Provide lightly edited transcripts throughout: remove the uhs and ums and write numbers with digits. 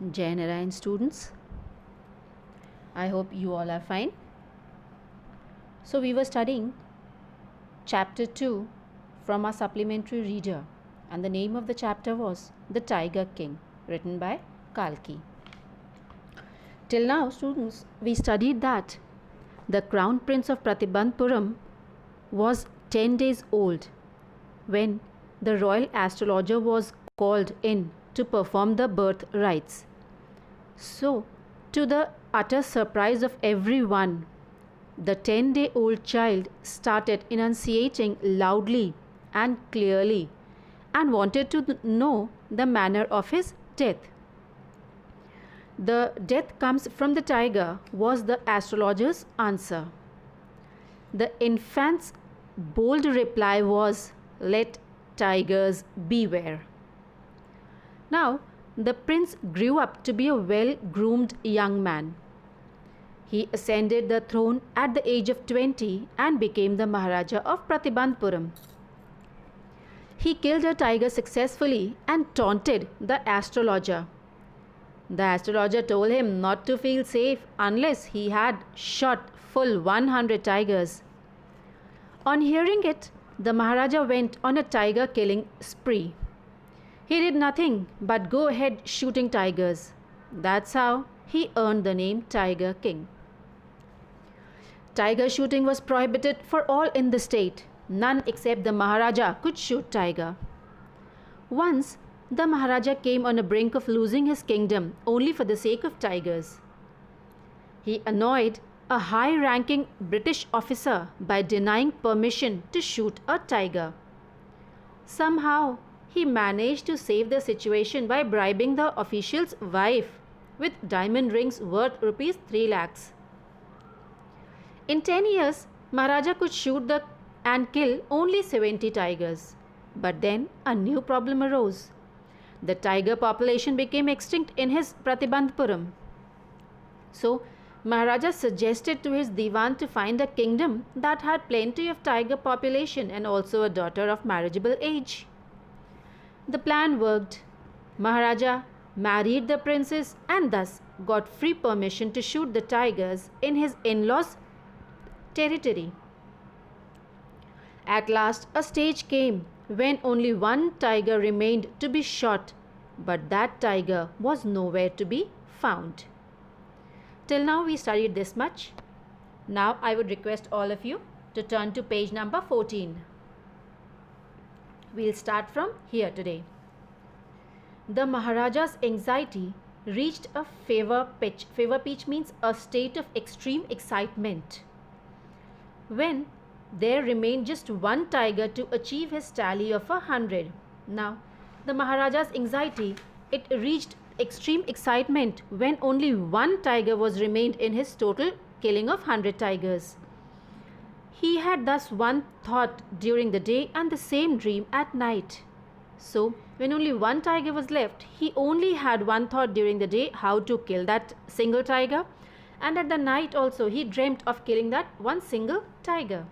Jai Narayan students, I hope you all are fine. So, we were studying chapter 2 from our supplementary reader, and the name of the chapter was The Tiger King, written by Kalki. Till now, students, we studied that the crown prince of Pratibandpuram was 10 days old when the royal astrologer was called in to perform the birth rites. So, to the utter surprise of everyone, the 10-day-old child started enunciating loudly and clearly and wanted to know the manner of his death. The death comes from the tiger was the astrologer's answer. The infant's bold reply was, "Let tigers beware." Now, the prince grew up to be a well groomed young man. He ascended the throne at the age of 20 and became the Maharaja of Pratibandpuram. He killed a tiger successfully and taunted the astrologer. The astrologer told him not to feel safe unless he had shot full 100 tigers. On hearing it, the Maharaja went on a tiger killing spree. He did nothing but go ahead shooting tigers. That's how he earned the name Tiger King. Tiger shooting was prohibited for all in the state. None except the Maharaja could shoot tiger. Once, the Maharaja came on the brink of losing his kingdom only for the sake of tigers. He annoyed a high-ranking British officer by denying permission to shoot a tiger. Somehow, he managed to save the situation by bribing the official's wife with diamond rings worth rupees 3 lakhs. In 10 years, Maharaja could shoot and kill only 70 tigers. But then a new problem arose. The tiger population became extinct in his Pratibandpuram. So, Maharaja suggested to his diwan to find a kingdom that had plenty of tiger population and also a daughter of marriageable age. The plan worked. Maharaja married the princess and thus got free permission to shoot the tigers in his in-laws' territory. At last, a stage came when only one tiger remained to be shot, but that tiger was nowhere to be found. Till now, we studied this much. Now, I would request all of you to turn to page number 14. We'll start from here today. The Maharaja's anxiety reached a fever pitch. Fever pitch means a state of extreme excitement. When there remained just one tiger to achieve his tally of 100. Now, the Maharaja's anxiety, it reached extreme excitement when only one tiger was remained in his total killing of 100 tigers. He had thus one thought during the day and the same dream at night. So, when only one tiger was left, he only had one thought during the day how to kill that single tiger, and at the night also he dreamt of killing that one single tiger.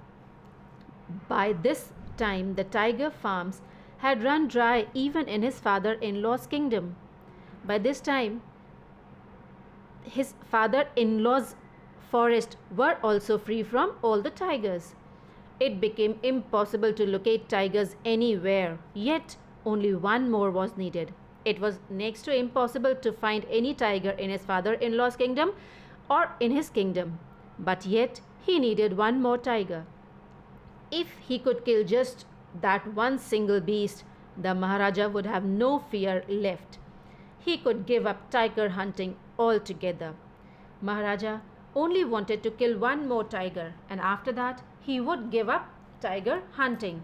By this time, the tiger farms had run dry even in his father-in-law's kingdom. By this time, his father-in-law's forest were also free from all the tigers. It became impossible to locate tigers anywhere, yet only one more was needed. It was next to impossible to find any tiger in his father-in-law's kingdom or in his kingdom. But yet he needed one more tiger. If he could kill just that one single beast, the Maharaja would have no fear left. He could give up tiger hunting altogether. Maharaja only wanted to kill one more tiger, and after that he would give up tiger hunting.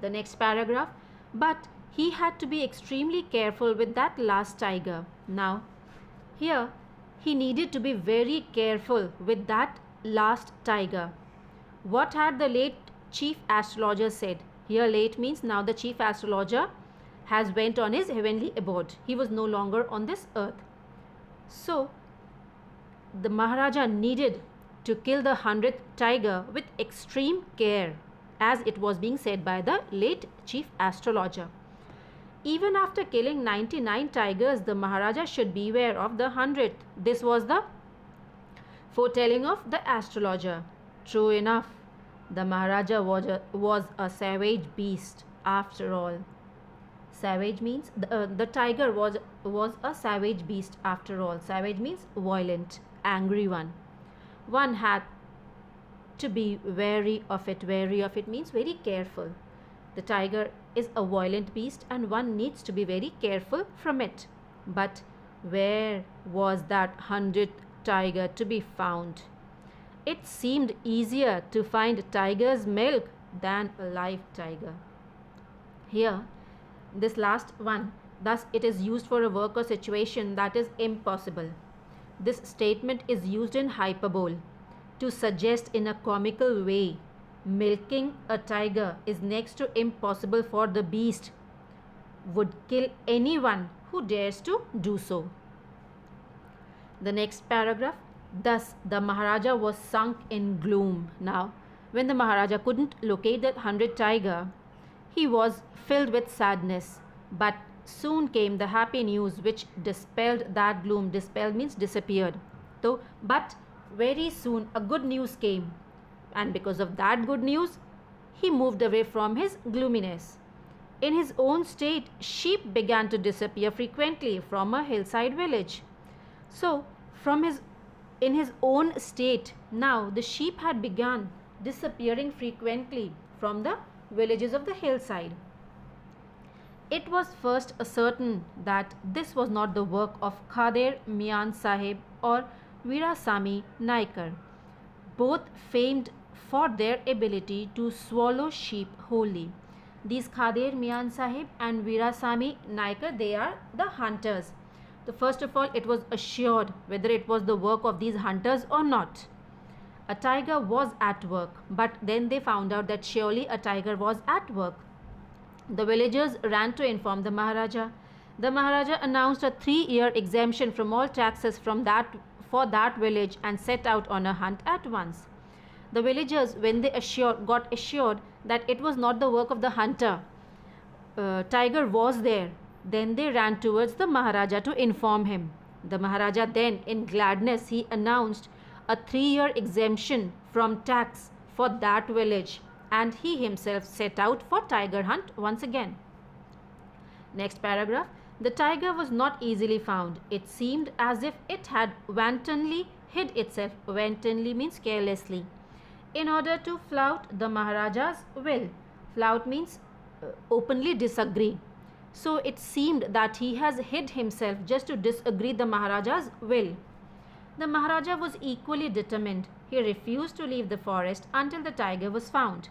The next paragraph, but he had to be extremely careful with that last tiger. Now, here he needed to be very careful with that last tiger. What had the late chief astrologer said? Here late means now the chief astrologer has went on his heavenly abode. He was no longer on this earth. So, the Maharaja needed to kill the 100th tiger with extreme care, as it was being said by the late chief astrologer. Even after killing 99 tigers, the Maharaja should beware of the 100th. This was the foretelling of the astrologer. True enough, the Maharaja was a savage beast after all. Savage means the tiger was a savage beast after all. Savage means violent, angry one. One had to be wary of it. Wary of it means very careful. The tiger is a violent beast and one needs to be very careful from it. But where was that 100th tiger to be found? It seemed easier to find tiger's milk than a live tiger. Here, this last one, thus it is used for a work or situation that is impossible. This statement is used in hyperbole to suggest in a comical way milking a tiger is next to impossible, for the beast would kill anyone who dares to do so. The next paragraph, thus the Maharaja was sunk in gloom. Now, when the Maharaja couldn't locate that 100 tiger, he was filled with sadness. But soon came the happy news which dispelled that gloom. Dispel means disappeared. So, but very soon a good news came, and because of that good news, he moved away from his gloominess. In his own state, sheep began to disappear frequently from a hillside village. So, in his own state, now the sheep had begun disappearing frequently from the villages of the hillside. It was first ascertained that this was not the work of Khader Mian Sahib or Veerasamy Naikar, both famed for their ability to swallow sheep wholly. These Khader Mian Sahib and Veerasamy Naikar, they are the hunters. So first of all, it was assured whether it was the work of these hunters or not. A tiger was at work, but then they found out that surely a tiger was at work. The villagers ran to inform the Maharaja. The Maharaja announced a 3-year exemption from all taxes for that village and set out on a hunt at once. The villagers, when they got assured that it was not the work of the hunter, tiger was there, then they ran towards the Maharaja to inform him. The Maharaja then, in gladness, he announced a 3-year exemption from tax for that village, and he himself set out for tiger hunt once again. Next paragraph. The tiger was not easily found. It seemed as if it had wantonly hid itself. Wantonly means carelessly, in order to flout the Maharaja's will. Flout means openly disagree. So it seemed that he has hid himself just to disagree the Maharaja's will. The Maharaja was equally determined. He refused to leave the forest until the tiger was found.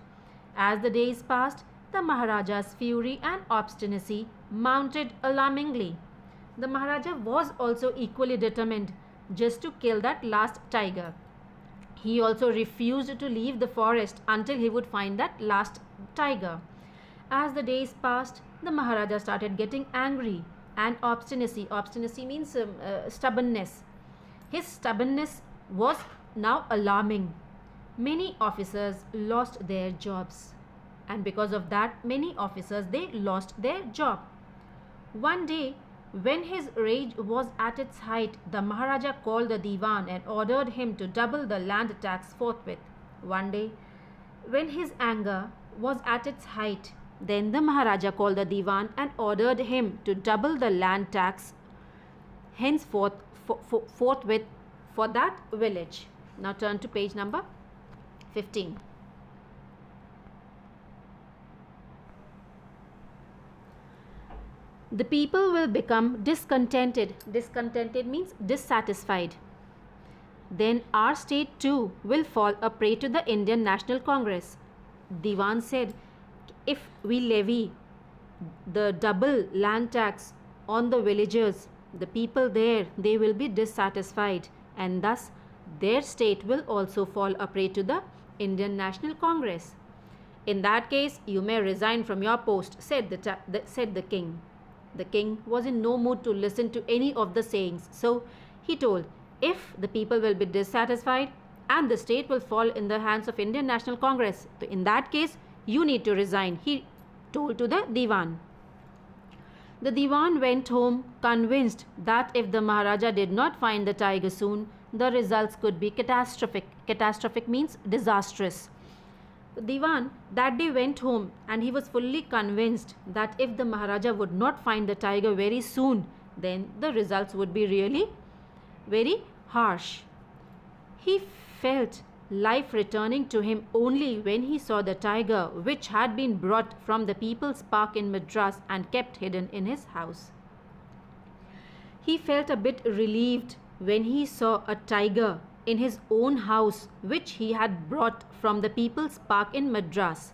As the days passed, the Maharaja's fury and obstinacy mounted alarmingly. The Maharaja was also equally determined just to kill that last tiger. He also refused to leave the forest until he would find that last tiger. As the days passed, the Maharaja started getting angry and obstinacy. Obstinacy means stubbornness. His stubbornness was now alarming. Many officers lost their jobs, and because of that, many officers, they lost their job. One day, when his rage was at its height, the Maharaja called the Diwan and ordered him to double the land tax forthwith. One day, when his anger was at its height, then the Maharaja called the Diwan and ordered him to double the land tax henceforth forthwith for that village. Now turn to page number 15. The people will become discontented. Discontented means dissatisfied. Then our state too will fall a prey to the Indian National Congress. Diwan said, if we levy the double land tax on the villagers, the people there, they will be dissatisfied, and thus their state will also fall a prey to the Indian National Congress. In that case, you may resign from your post, said the king. The king was in no mood to listen to any of the sayings, so he told, if the people will be dissatisfied and the state will fall in the hands of Indian National Congress, so in that case, you need to resign, he told to the Diwan. The Diwan went home convinced that if the Maharaja did not find the tiger soon, the results could be catastrophic. Catastrophic means disastrous. The Diwan that day went home and he was fully convinced that if the Maharaja would not find the tiger very soon, then the results would be really very harsh. He felt life returning to him only when he saw the tiger which had been brought from the People's Park in Madras and kept hidden in his house. He felt a bit relieved when he saw a tiger in his own house which he had brought from the People's Park in Madras,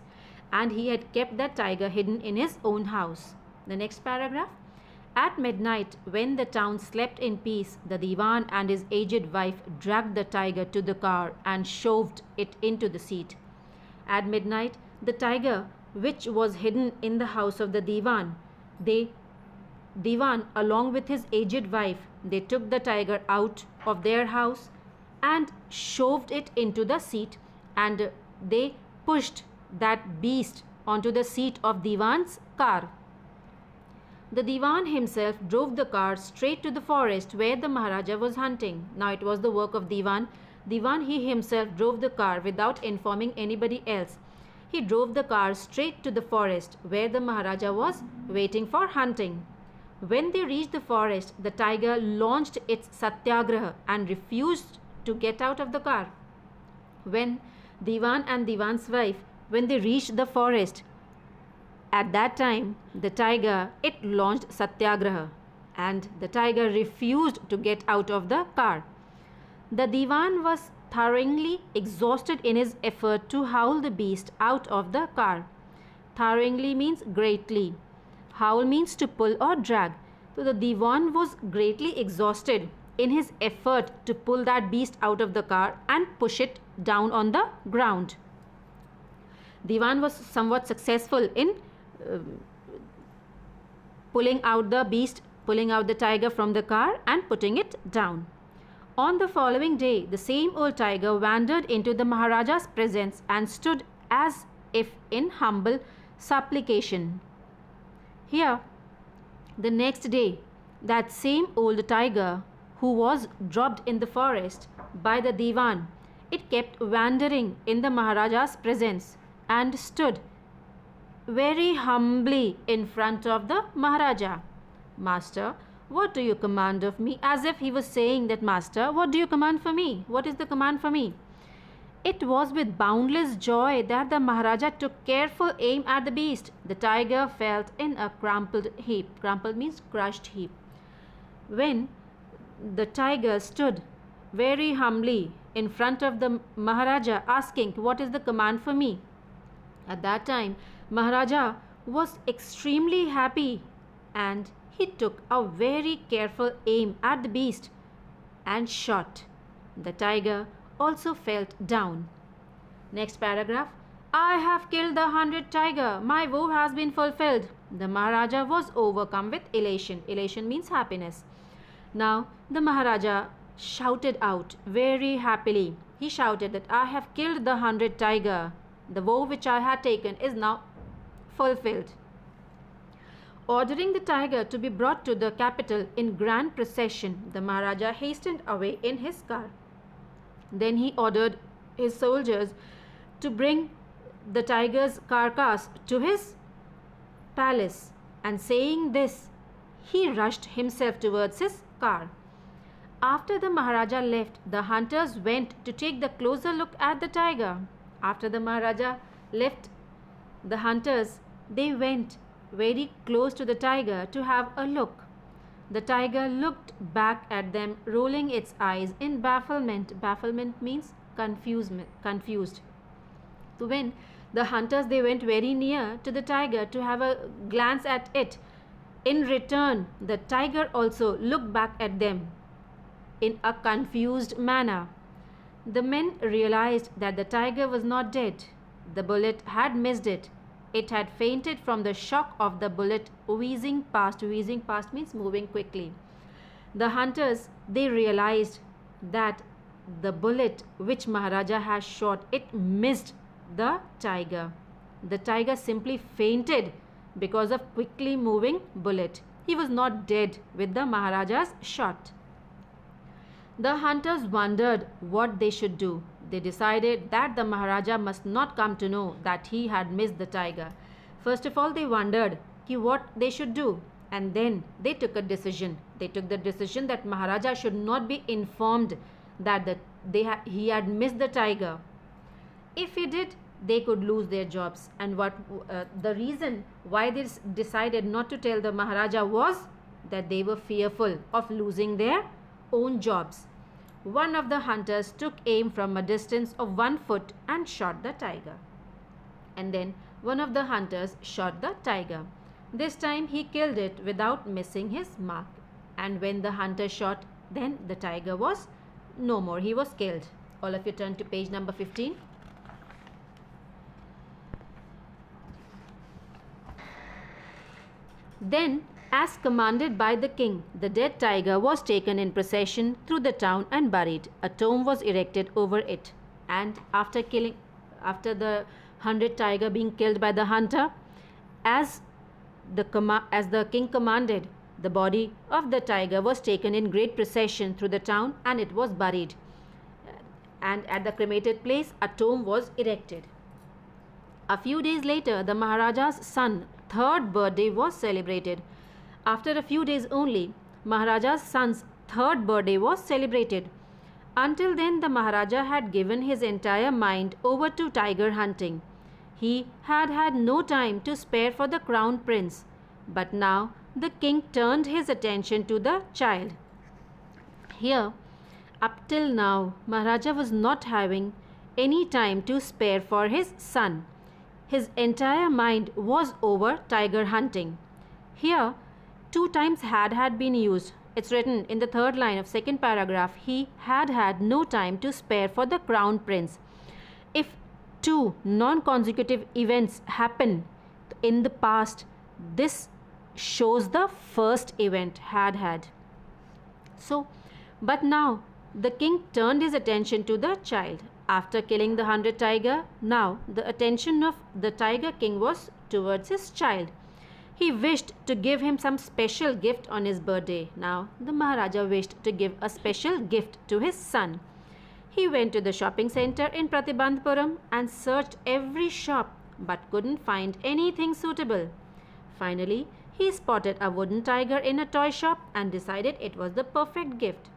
and he had kept that tiger hidden in his own house. The next paragraph. At midnight, when the town slept in peace, the Diwan and his aged wife dragged the tiger to the car and shoved it into the seat. At midnight, the tiger, which was hidden in the house of the Diwan, Diwan, along with his aged wife, they took the tiger out of their house and shoved it into the seat, and they pushed that beast onto the seat of Diwan's car. The Diwan himself drove the car straight to the forest where the Maharaja was hunting. Now it was the work of Diwan. Diwan he himself drove the car without informing anybody else. He drove the car straight to the forest where the Maharaja was waiting for hunting. When they reached the forest, the tiger launched its satyagraha and refused to get out of the car. When Diwan and Diwan's wife, when they reached the forest, at that time, the tiger, it launched satyagraha, and the tiger refused to get out of the car. The Diwan was thoroughly exhausted in his effort to howl the beast out of the car. Thoroughly means greatly. Howl means to pull or drag. So the Diwan was greatly exhausted in his effort to pull that beast out of the car and push it down on the ground. Diwan was somewhat successful in pulling out the beast, pulling out the tiger from the car and putting it down. On the following day, the same old tiger wandered into the Maharaja's presence and stood as if in humble supplication. Here, the next day, that same old tiger who was dropped in the forest by the Diwan, it kept wandering in the Maharaja's presence and stood very humbly in front of the Maharaja. Master, what do you command of me? As if he was saying that, Master, what do you command for me? What is the command for me? It was with boundless joy that the Maharaja took careful aim at the beast. The tiger fell in a crumpled heap. Crumpled means crushed heap. When the tiger stood very humbly in front of the Maharaja asking, what is the command for me? At that time, Maharaja was extremely happy and he took a very careful aim at the beast and shot. The tiger also fell down. Next paragraph. I have killed the 100th tiger. My vow has been fulfilled. The Maharaja was overcome with elation. Elation means happiness. Now the Maharaja shouted out very happily. He shouted that I have killed the 100th tiger. The vow which I had taken is now fulfilled. Ordering the tiger to be brought to the capital in grand procession, the Maharaja hastened away in his car. Then he ordered his soldiers to bring the tiger's carcass to his palace, and saying this, he rushed himself towards his car. After the Maharaja left, the hunters went to take the closer look at the tiger. After the Maharaja left, the hunters, they went very close to the tiger to have a look. The tiger looked back at them, rolling its eyes in bafflement. Bafflement means confused. So when the hunters, they went very near to the tiger to have a glance at it, in return, the tiger also looked back at them in a confused manner. The men realized that the tiger was not dead. The bullet had missed it. It had fainted from the shock of the bullet whizzing past. Whizzing past means moving quickly. The hunters, they realized that the bullet which Maharaja has shot, it missed the tiger. The tiger simply fainted because of quickly moving bullet. he was not dead with the Maharaja's shot. The hunters wondered what they should do. They decided that the Maharaja must not come to know that he had missed the tiger. First of all, they wondered what they should do, and then they took a decision. They took the decision that Maharaja should not be informed that he had missed the tiger. If he did, they could lose their jobs. And the reason why they decided not to tell the Maharaja was that they were fearful of losing their own jobs. One of the hunters took aim from a distance of 1 foot and shot the tiger. And then one of the hunters shot the tiger. This time he killed it without missing his mark. And when the hunter shot, then the tiger was no more. He was killed. All of you turn to page number 15. Then, as commanded by the king, the dead tiger was taken in procession through the town and buried. A tomb was erected over it. And after the 100 tiger being killed by the hunter, as the king commanded, the body of the tiger was taken in great procession through the town and it was buried. And at the cremated place, a tomb was erected. A few days later, the Maharaja's son's 3rd birthday was celebrated. After a few days only, Maharaja's son's 3rd birthday was celebrated. Until then, the Maharaja had given his entire mind over to tiger hunting. He had had no time to spare for the crown prince. But now, the king turned his attention to the child. Here, up till now, Maharaja was not having any time to spare for his son. His entire mind was over tiger hunting. Here, 2 times had been used. It's written in the 3rd line of 2nd paragraph. He had had no time to spare for the crown prince. If 2 non-consecutive events happen in the past, this shows the first event had. So, but now the king turned his attention to the child. After killing the 100 tiger, now the attention of the tiger king was towards his child. He wished to give him some special gift on his birthday. Now the Maharaja wished to give a special gift to his son. He went to the shopping center in Pratibandhpuram and searched every shop but couldn't find anything suitable. Finally, he spotted a wooden tiger in a toy shop and decided it was the perfect gift.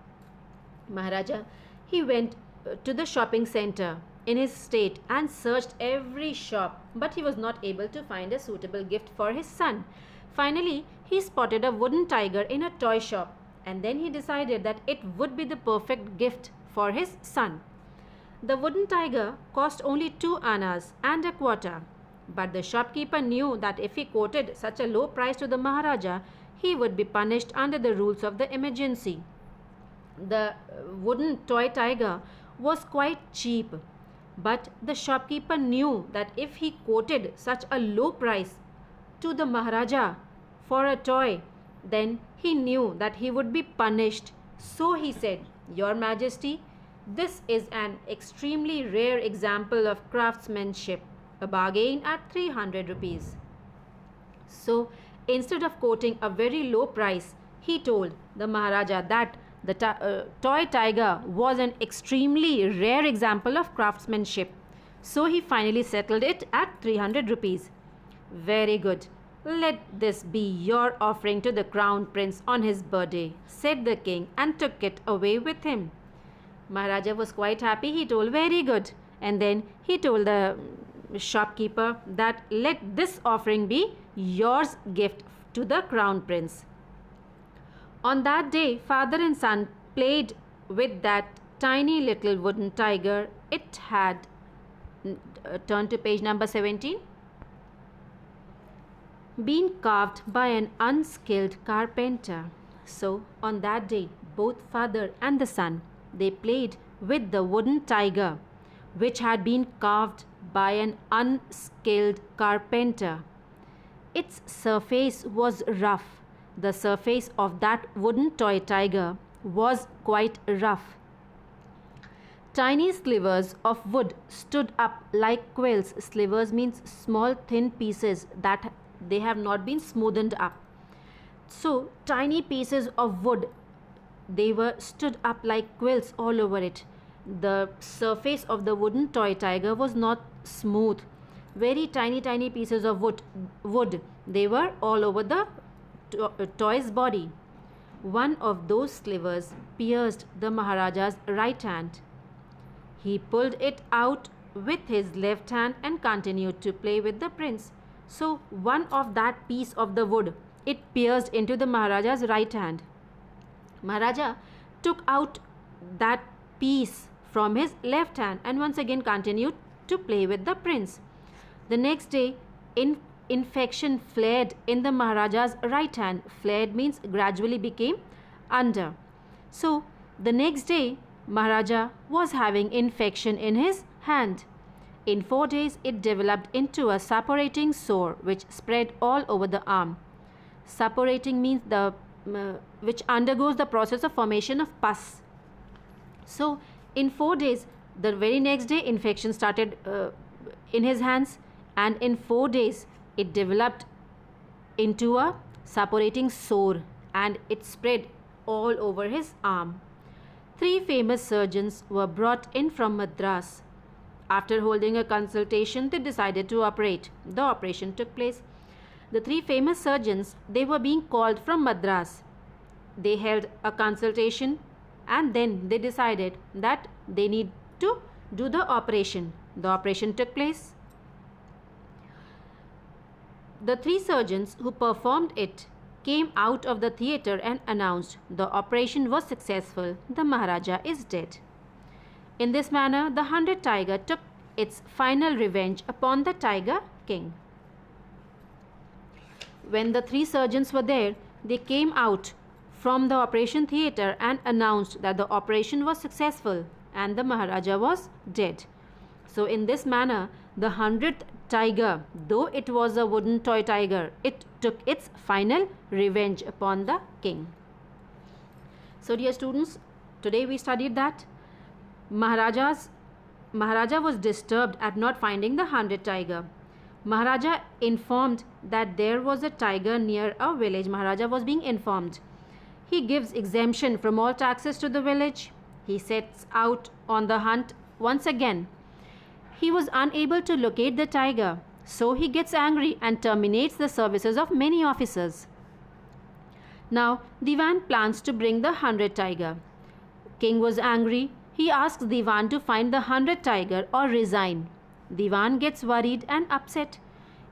Maharaja, he went to the shopping center in his state and searched every shop, but he was not able to find a suitable gift for his son. Finally, he spotted a wooden tiger in a toy shop, and then he decided that it would be the perfect gift for his son. The wooden tiger cost only 2 annas and a quarter, but the shopkeeper knew that if he quoted such a low price to the Maharaja, he would be punished under the rules of the emergency. The wooden toy tiger was quite cheap, but the shopkeeper knew that if he quoted such a low price to the Maharaja for a toy, then he knew that he would be punished. So he said, "Your Majesty, this is an extremely rare example of craftsmanship, a bargain at 300 rupees. So instead of quoting a very low price, he told the Maharaja that the toy tiger was an extremely rare example of craftsmanship. So he finally settled it at 300 rupees. "Very good. Let this be your offering to the crown prince on his birthday," said the king and took it away with him. Maharaja was quite happy. He told, "Very good." And then he told the shopkeeper that let this offering be yours gift to the crown prince. On that day, father and son played with that tiny little wooden tiger. It had, turn to page number 17, been carved by an unskilled carpenter. So on that day, both father and the son, they played with the wooden tiger which had been carved by an unskilled carpenter. Its surface was rough. The surface of that wooden toy tiger was quite rough. Tiny slivers of wood stood up like quills. Slivers means small thin pieces that they have not been smoothened up. So tiny pieces of wood, they were stood up like quills all over it. The surface of the wooden toy tiger was not smooth. Very tiny pieces of wood, they were all over the toy's body. One of those slivers pierced the Maharaja's right hand. He pulled it out with his left hand and continued to play with the prince. So one of that piece of the wood, it pierced into the Maharaja's right hand. Maharaja took out that piece from his left hand and once again continued to play with the prince. The next day, infection flared in the Maharaja's right hand. Flared means gradually became under. So the next day, Maharaja was having infection in his hand. In 4 days, it developed into a suppurating sore which spread all over the arm. Suppurating means which undergoes the process of formation of pus. So in 4 days, the very next day, infection started in his hands, and in 4 days, it developed into a suppurating sore and it spread all over his arm. 3 famous surgeons were brought in from Madras. After holding a consultation, they decided to operate. The operation took place. The 3 famous surgeons, they were being called from Madras. They held a consultation and then they decided that they need to do the operation. The operation took place. The 3 surgeons who performed it came out of the theatre and announced the operation was successful. The Maharaja is dead. In this manner, the 100 tiger took its final revenge upon the tiger king. When the 3 surgeons were there, they came out from the operation theatre and announced that the operation was successful and the Maharaja was dead. So in this manner, the 100th tiger, though it was a wooden toy tiger, it took its final revenge upon the king. So dear students, today we studied that Maharaja was disturbed at not finding the 100th tiger. Maharaja informed that there was a tiger near a village. Maharaja was being informed. He gives exemption from all taxes to the village. He sets out on the hunt once again. He was unable to locate the tiger, so he gets angry and terminates the services of many officers. Now, Diwan plans to bring the 100th tiger. King was angry. He asks Diwan to find the 100th tiger or resign. Diwan gets worried and upset.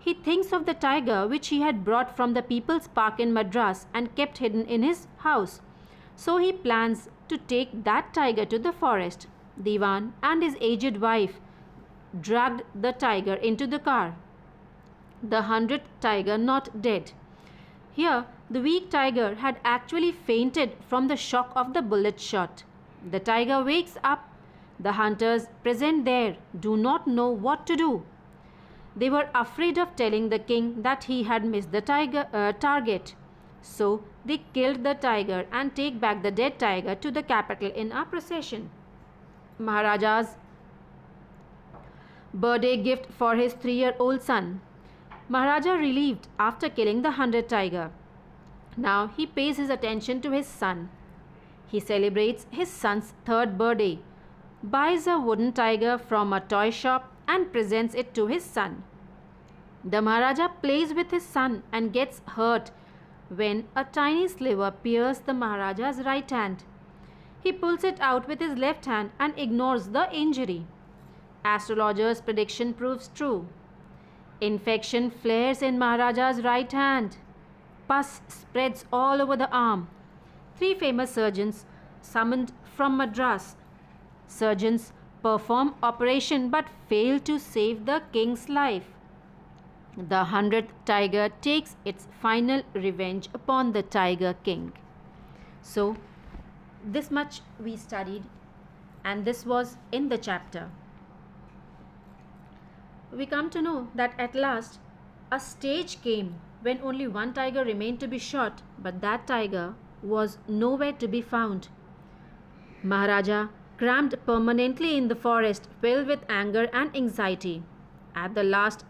He thinks of the tiger which he had brought from the People's Park in Madras and kept hidden in his house. So he plans to take that tiger to the forest. Diwan and his aged wife dragged the tiger into the car. The 100th tiger not dead. Here, the weak tiger had actually fainted from the shock of the bullet shot. The tiger wakes up. The hunters present there do not know what to do. They were afraid of telling the king that he had missed the target. So they killed the tiger and take back the dead tiger to the capital in a procession. Maharaja's birthday gift for his 3-year-old son. Maharaja relieved after killing the 100th tiger. Now he pays his attention to his son. He celebrates his son's 3rd birthday, buys a wooden tiger from a toy shop and presents it to his son. The Maharaja plays with his son and gets hurt when a tiny sliver pierces the Maharaja's right hand. He pulls it out with his left hand and ignores the injury. Astrologer's prediction proves true. Infection flares in Maharaja's right hand. Pus spreads all over the arm. 3 famous surgeons summoned from Madras. Surgeons perform operation but fail to save the king's life. The 100th tiger takes its final revenge upon the tiger king. So, this much we studied, and this was in the chapter. We come to know that at last a stage came when only one tiger remained to be shot, but that tiger was nowhere to be found. Maharaja, crammed permanently in the forest, filled with anger and anxiety, at the last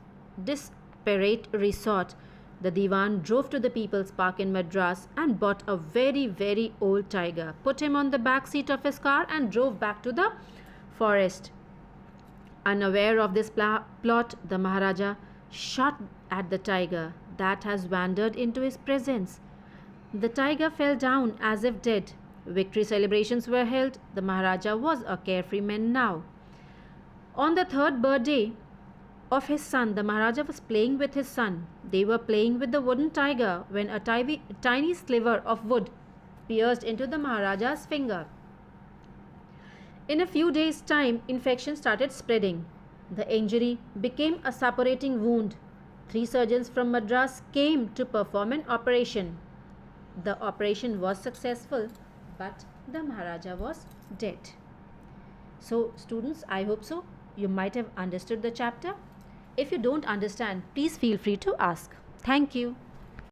desperate resort, The Diwan drove to the People's Park in Madras and bought a very, very old tiger, put him on the back seat of his car, and drove back to the forest. Unaware of this plot, the Maharaja shot at the tiger that has wandered into his presence. The tiger fell down as if dead. Victory celebrations were held. The Maharaja was a carefree man now. On the third birthday of his son, the Maharaja was playing with his son. They were playing with the wooden tiger when a tiny sliver of wood pierced into the Maharaja's finger. In a few days' time, infection started spreading. The injury became a suppurating wound. 3 surgeons from Madras came to perform an operation. The operation was successful, but the Maharaja was dead. So, students, I hope so. You might have understood the chapter. If you don't understand, please feel free to ask. Thank you.